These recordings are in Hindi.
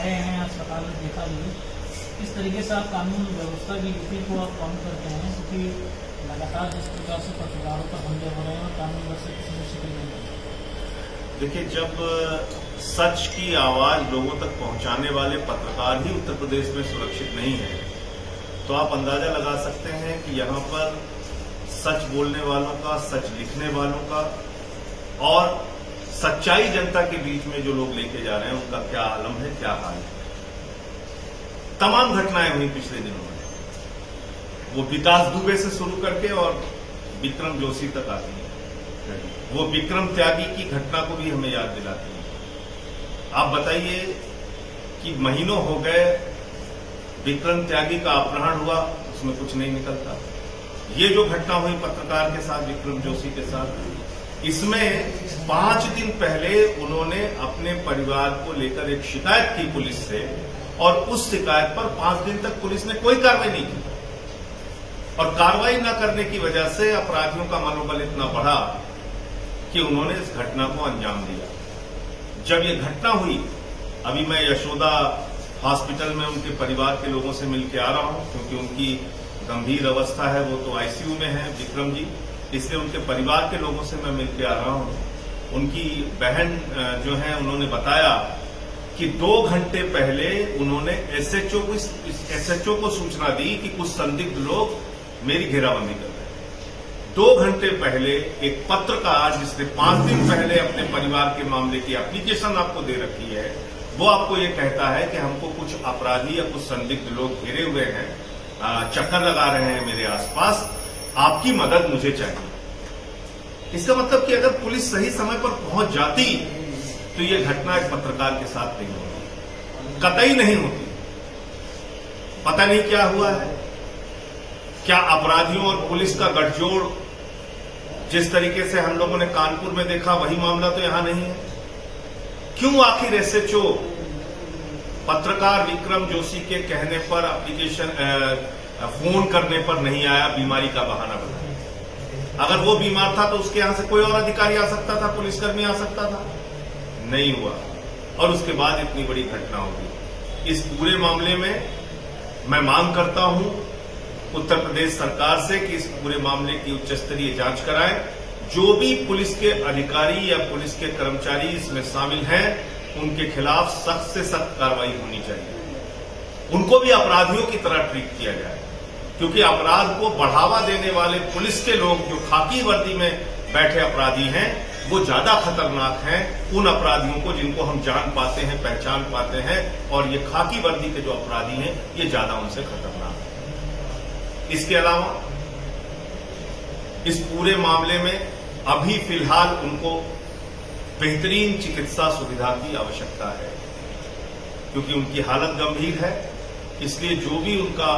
आए हैं अस्पताल में देखा भी, किस तरीके से आप कानून व्यवस्था की यूपी को आप काम करते हैं, क्योंकि लगातार जिस प्रकार से पत्रकारों पर हमले हो रहे हैं और कानून व्यवस्था किसी में शिकल नहीं है। देखिए, जब सच की आवाज लोगों तक पहुंचाने वाले पत्रकार ही उत्तर प्रदेश में सुरक्षित नहीं है, तो आप अंदाजा लगा सकते हैं कि यहाँ पर सच बोलने वालों का, सच लिखने वालों का और सच्चाई जनता के बीच में जो लोग लेके जा रहे हैं उनका क्या आलम है, क्या हाल है। तमाम घटनाएं हुई पिछले दिनों में, वो विकास दुबे से शुरू करके और विक्रम जोशी तक आती है। वो विक्रम त्यागी की घटना को भी हमें याद दिलाती है। आप बताइए कि महीनों हो गए विक्रम त्यागी का अपहरण हुआ, उसमें कुछ नहीं निकलता। ये जो घटना हुई पत्रकार के साथ, विक्रम जोशी के साथ, इसमें 5 दिन पहले उन्होंने अपने परिवार को लेकर एक शिकायत की पुलिस से, और उस शिकायत पर 5 दिन तक पुलिस ने कोई कार्रवाई नहीं की। और कार्रवाई न करने की वजह से अपराधियों का मनोबल इतना बढ़ा कि उन्होंने इस घटना को अंजाम दिया। जब ये घटना हुई, अभी मैं यशोदा हॉस्पिटल में उनके परिवार के लोगों से मिलकर आ रहा हूं, क्योंकि उनकी गंभीर अवस्था है, वो तो आईसीयू में है विक्रम जी, इसलिए उनके परिवार के लोगों से मैं मिलकर आ रहा हूं। उनकी बहन जो है, उन्होंने बताया कि 2 घंटे पहले उन्होंने एसएचओ को सूचना दी कि कुछ संदिग्ध लोग मेरी घेराबंदी कर रहे हैं। 2 घंटे पहले एक पत्रकार, जिसने 5 दिन पहले अपने परिवार के मामले की एप्लीकेशन आपको दे रखी है, वो आपको ये कहता है कि हमको कुछ अपराधी या कुछ संदिग्ध लोग घेरे हुए हैं, चक्कर लगा रहे हैं मेरे आसपास, आपकी मदद मुझे चाहिए। इसका मतलब कि अगर पुलिस सही समय पर पहुंच जाती तो ये घटना एक पत्रकार के साथ नहीं होती, कतई नहीं होती। पता नहीं क्या हुआ है, क्या अपराधियों और पुलिस का गठजोड़ जिस तरीके से हम लोगों ने कानपुर में देखा, वही मामला तो यहां नहीं है। क्यों आखिर एसएचओ पत्रकार विक्रम जोशी के कहने पर फोन करने पर नहीं आया, बीमारी का बहाना बना? अगर वो बीमार था तो उसके यहां से कोई और अधिकारी आ सकता था, पुलिसकर्मी आ सकता था, नहीं हुआ। और उसके बाद इतनी बड़ी घटना होगी। इस पूरे मामले में मैं मांग करता हूं उत्तर प्रदेश सरकार से कि इस पूरे मामले की उच्च स्तरीय जांच कराएं। जो भी पुलिस के अधिकारी या पुलिस के कर्मचारी इसमें शामिल हैं, उनके खिलाफ सख्त से सख्त कार्रवाई होनी चाहिए। उनको भी अपराधियों की तरह ट्रीट किया जाए, क्योंकि अपराध को बढ़ावा देने वाले पुलिस के लोग जो खाकी वर्दी में बैठे अपराधी हैं, वो ज्यादा खतरनाक हैं उन अपराधियों को जिनको हम जान पाते हैं, पहचान पाते हैं। और ये खाकी वर्दी के जो अपराधी हैं, ये ज्यादा उनसे खतरनाक हैं। इसके अलावा इस पूरे मामले में अभी फिलहाल उनको बेहतरीन चिकित्सा सुविधा की आवश्यकता है, क्योंकि उनकी हालत गंभीर है। इसलिए जो भी उनका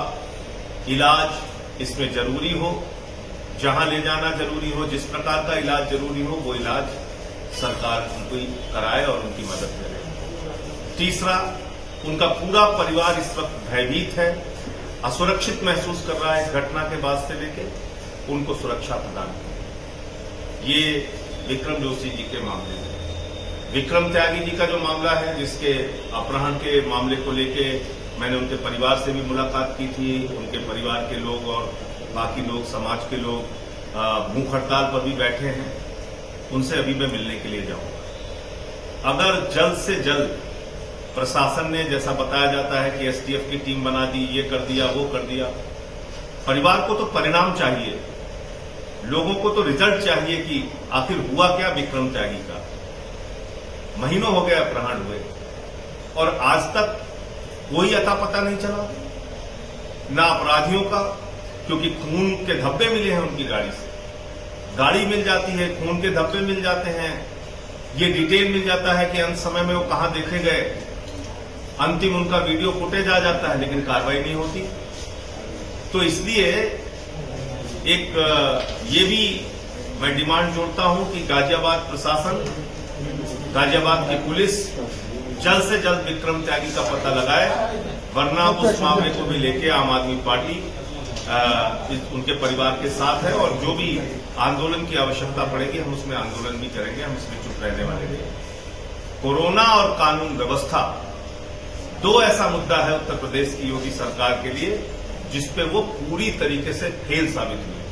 इलाज इसमें जरूरी हो, जहां ले जाना जरूरी हो, जिस प्रकार का इलाज जरूरी हो, वो इलाज सरकार उनको कराए और उनकी मदद करे। तीसरा, उनका पूरा परिवार इस वक्त भयभीत है, असुरक्षित महसूस कर रहा है। इस घटना के बाद से लेके उनको सुरक्षा प्रदान करें। ये विक्रम जोशी जी के मामले में। विक्रम त्यागी जी का जो मामला है, जिसके अपहरण के मामले को लेके मैंने उनके परिवार से भी मुलाकात की थी। उनके परिवार के लोग और बाकी लोग, समाज के लोग भूख हड़ताल पर भी बैठे हैं, उनसे अभी मैं मिलने के लिए जाऊंगा। अगर जल्द से जल्द प्रशासन ने, जैसा बताया जाता है कि एसटीएफ की टीम बना दी, ये कर दिया, वो कर दिया, परिवार को तो परिणाम चाहिए, लोगों को तो रिजल्ट चाहिए कि आखिर हुआ क्या विक्रम त्यागी का। महीनों हो गए अपहरण हुए और आज तक कोई अता पता नहीं चला, ना अपराधियों का, क्योंकि खून के धब्बे मिले हैं उनकी गाड़ी से। गाड़ी मिल जाती है, खून के धब्बे मिल जाते हैं, ये डिटेल मिल जाता है कि अंत समय में वो कहां देखे गए, अंतिम उनका वीडियो फुटेज आ जाता है, लेकिन कार्रवाई नहीं होती। तो इसलिए एक ये भी मैं डिमांड जोड़ता हूं कि गाजियाबाद प्रशासन, गाजियाबाद की पुलिस जल्द से जल्द विक्रम त्यागी का पता लगाए, वरना उस मामले को भी लेके आम आदमी पार्टी उनके परिवार के साथ है। और जो भी आंदोलन की आवश्यकता पड़ेगी, हम उसमें आंदोलन भी करेंगे, हम इसमें चुप रहने वाले नहीं। कोरोना और कानून व्यवस्था दो ऐसा मुद्दा है उत्तर प्रदेश की योगी सरकार के लिए जिसपे वो पूरी तरीके से फेल साबित हुई।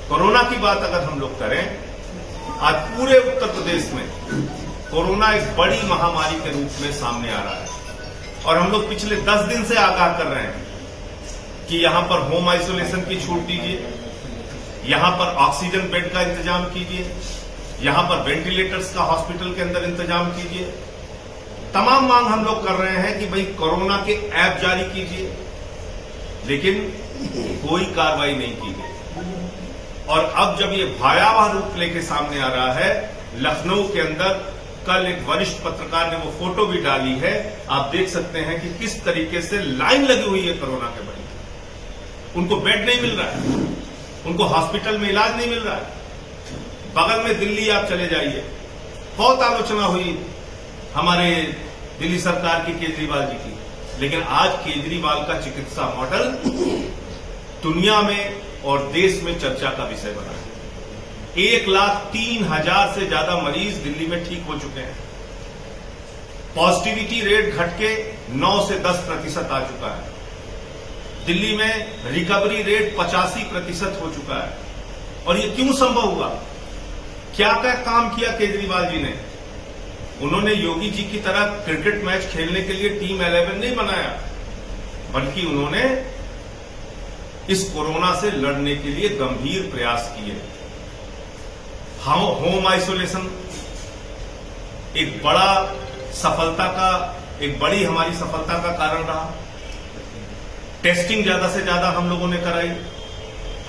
कोरोना की बात अगर हम लोग करें, आज पूरे उत्तर प्रदेश में कोरोना एक बड़ी महामारी के रूप में सामने आ रहा है और हम लोग पिछले 10 दिन से आगाह कर रहे हैं कि यहां पर होम आइसोलेशन की छूट दीजिए, यहां पर ऑक्सीजन बेड का इंतजाम कीजिए, यहां पर वेंटिलेटर्स का हॉस्पिटल के अंदर इंतजाम कीजिए। तमाम मांग हम लोग कर रहे हैं कि भाई कोरोना के ऐप जारी कीजिए, लेकिन कोई कार्रवाई नहीं की गई। और अब जब ये भयावह रूप लेके सामने आ रहा है, लखनऊ के अंदर कल एक वरिष्ठ पत्रकार ने वो फोटो भी डाली है, आप देख सकते हैं कि किस तरीके से लाइन लगी हुई है कोरोना के मरीज। उनको बेड नहीं मिल रहा है, उनको हॉस्पिटल में इलाज नहीं मिल रहा है। बगल में दिल्ली आप चले जाइए, बहुत आलोचना हुई हमारे दिल्ली सरकार की, केजरीवाल जी की, लेकिन आज केजरीवाल का चिकित्सा मॉडल दुनिया में और देश में चर्चा का विषय बना है। 1,03,000 से ज्यादा मरीज दिल्ली में ठीक हो चुके हैं। पॉजिटिविटी रेट घट के 9 से 10% आ चुका है। दिल्ली में रिकवरी रेट 85% हो चुका है। और ये क्यों संभव हुआ? क्या क्या काम किया केजरीवाल जी ने? उन्होंने योगी जी की तरह क्रिकेट मैच खेलने के लिए टीम 11 नहीं बनाया, बल्कि उन्होंने इस कोरोना से लड़ने के लिए गंभीर प्रयास किए। होम आइसोलेशन एक बड़ी हमारी सफलता का कारण रहा। टेस्टिंग ज्यादा से ज्यादा हम लोगों ने कराई।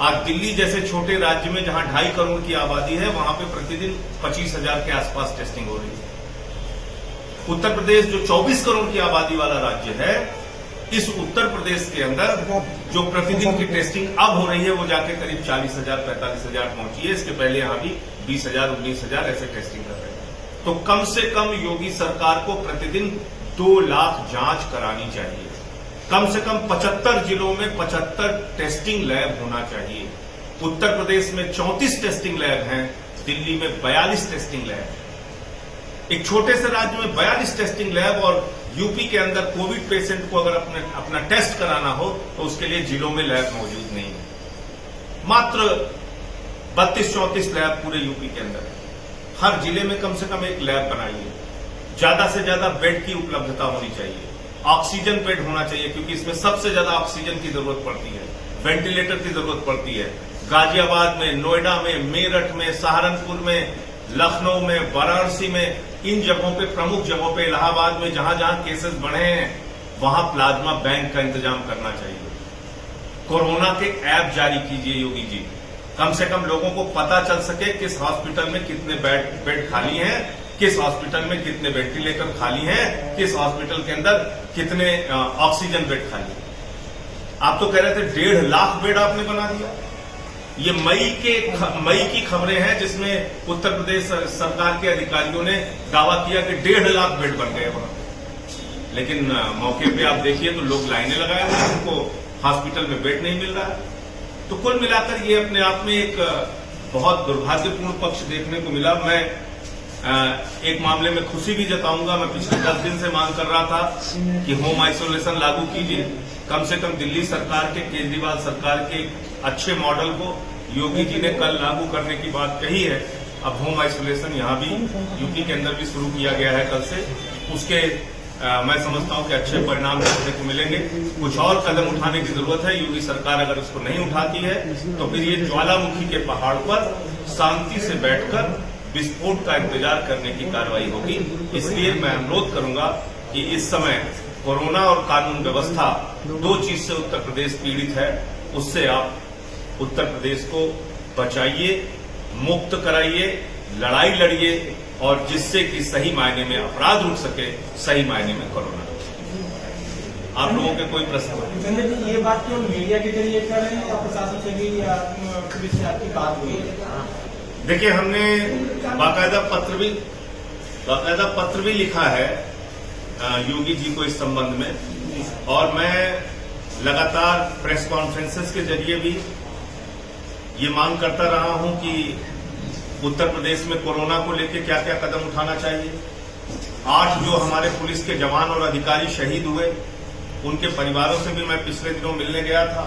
आज दिल्ली जैसे छोटे राज्य में जहां 2.5 करोड़ की आबादी है, वहां पे प्रतिदिन 25,000 के आसपास टेस्टिंग हो रही है। उत्तर प्रदेश जो 24 करोड़ की आबादी वाला राज्य है, इस उत्तर प्रदेश के अंदर जो प्रतिदिन की टेस्टिंग अब हो रही है वो जाके करीब 40,000 45,000 पहुंची है। इसके पहले यहां भी 20,000 19,000 ऐसे टेस्टिंग कर रहे हैं। तो कम से कम योगी सरकार को प्रतिदिन 2 लाख जांच करानी चाहिए। कम से कम 75 जिलों में 75 टेस्टिंग लैब होना चाहिए। उत्तर प्रदेश में 34 टेस्टिंग लैब हैं, दिल्ली में 42 टेस्टिंग लैब हैं। एक छोटे से राज्य में 42 टेस्टिंग लैब और यूपी के अंदर कोविड पेशेंट को अगर अपना टेस्ट कराना हो तो उसके लिए जिलों में लैब मौजूद नहीं है। मात्र 32-34 लैब पूरे यूपी के अंदर है। हर जिले में कम से कम एक लैब बनाइए। ज्यादा से ज्यादा बेड की उपलब्धता होनी चाहिए। ऑक्सीजन बेड होना चाहिए, क्योंकि इसमें सबसे ज्यादा ऑक्सीजन की जरूरत पड़ती है, वेंटिलेटर की जरूरत पड़ती है। गाजियाबाद में, नोएडा में, मेरठ में, सहारनपुर में, लखनऊ में, वाराणसी में, इन जगहों पे, प्रमुख जगहों पे, इलाहाबाद में जहां जहां केसेस बढ़े हैं, वहां प्लाज्मा बैंक का इंतजाम करना चाहिए। कोरोना के ऐप जारी कीजिए योगी जी, कम से कम लोगों को पता चल सके किस हॉस्पिटल में कितने बेड खाली हैं, किस हॉस्पिटल में कितने वेंटिलेटर खाली हैं, किस हॉस्पिटल के अंदर कितने ऑक्सीजन बेड खाली हैं। आप तो कह रहे थे 1.5 लाख बेड आपने बना दिया। ये मई की खबरें हैं जिसमें उत्तर प्रदेश सरकार के अधिकारियों ने दावा किया कि 1.5 लाख बेड बन गए वहां। लेकिन मौके पे आप देखिए तो लोग लाइनें लगाए हुए हैं, उनको हॉस्पिटल में बेड नहीं मिल रहा है। तो कुल मिलाकर ये अपने आप में एक बहुत दुर्भाग्यपूर्ण पक्ष देखने को मिला। मैं एक मामले में खुशी भी जताऊंगा। मैं पिछले 10 दिन से मांग कर रहा था कि होम आइसोलेशन लागू कीजिए। कम से कम दिल्ली सरकार के, केजरीवाल सरकार के अच्छे मॉडल को योगी जी ने कल लागू करने की बात कही है। अब होम आइसोलेशन यहां भी यूपी के अंदर भी शुरू किया गया है कल से। उसके मैं समझता हूं कि अच्छे परिणाम देखने को मिलेंगे। कुछ और कदम उठाने की जरूरत है। योगी सरकार अगर उसको नहीं उठाती है तो फिर ये ज्वालामुखी के पहाड़ पर शांति से बैठकर विस्फोट का इंतजार करने की कार्रवाई होगी। इसलिए मैं अनुरोध करूंगा कि इस समय कोरोना और कानून व्यवस्था 2 चीज से उत्तर प्रदेश पीड़ित है। उससे आप उत्तर प्रदेश को बचाइए, मुक्त कराइए, लड़ाई लड़िए और जिससे कि सही मायने में अपराध रुक सके, सही मायने में कोरोना रुक सके। आप लोगों के कोई प्रश्न? संजय जी, ये बात क्यों मीडिया के जरिए कर रहे हैं या प्रशासन से भी या पुलिस से आपकी बात हुई है? देखिए, हमने बाकायदा पत्र भी लिखा है योगी जी को इस संबंध में, और मैं लगातार प्रेस कॉन्फ्रेंसेस के जरिए भी ये मांग करता रहा हूं कि उत्तर प्रदेश में कोरोना को लेकर क्या क्या कदम उठाना चाहिए। 8 जो हमारे पुलिस के जवान और अधिकारी शहीद हुए, उनके परिवारों से भी मैं पिछले दिनों मिलने गया था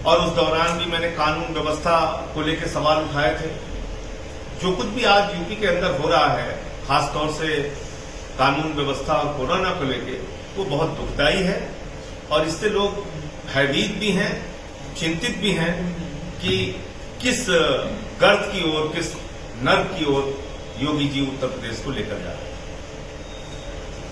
और उस दौरान भी मैंने कानून व्यवस्था को लेकर सवाल उठाए थे। जो कुछ भी आज यूपी के अंदर हो रहा है, खासतौर से कानून व्यवस्था और कोरोना को लेकर, वो बहुत दुखदायी है और इससे लोग भयभीत भी हैं, चिंतित भी हैं कि किस गर्त की ओर, किस नर्क की ओर योगी जी उत्तर प्रदेश को लेकर जा रहे हैं।